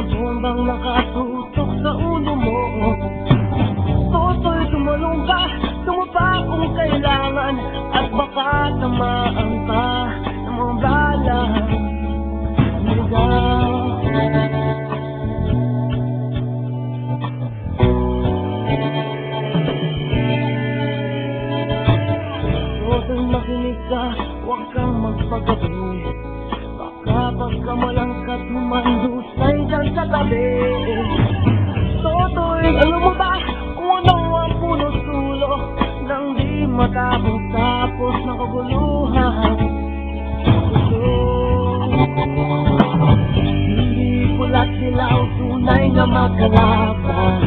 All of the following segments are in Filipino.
bombang nakatutok sa ulo mo. Toto'y tumalong ka, tumapa kung kailangan, at baka tamaan pa ng mga bala. Toto'y makinig ka, huwag kang magpagabi. Baka pagkamalangkat humandusay dyan sa tabi. Toto'y alam mo ba kung ano ang puno-sulo nang di matapos-tapos na kaguluhan? Hindi pula't dilaw, tunay na magkalaban.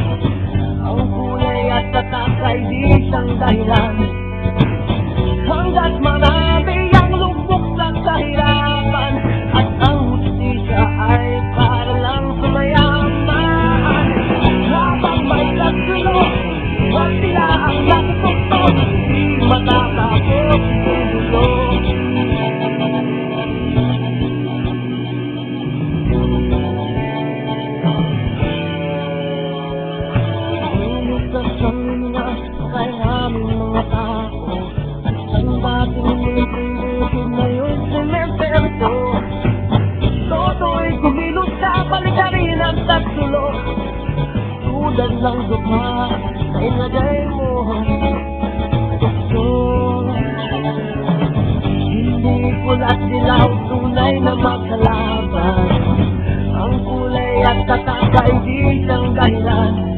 Ang kulay at tatak ay di siyang dahilan. Hanggat marami ang lubok sa kahirapan, at ang hustisya ay para lang sa mayaman. Habang may nagsulo, huwag sila ang natutuktok, di matatapos ang gulo. Inutas ang mga kay aming mga tao. Ang dating nilipindutin na yung sinemento. Toto'y kumilos ka, palikarin ang tagsulo. Tulad lang duma sa inagay mo. Gusto hindi pula't dilaw, tunay na magkalaban. Ang kulay at tatak ay di siyang dahilan.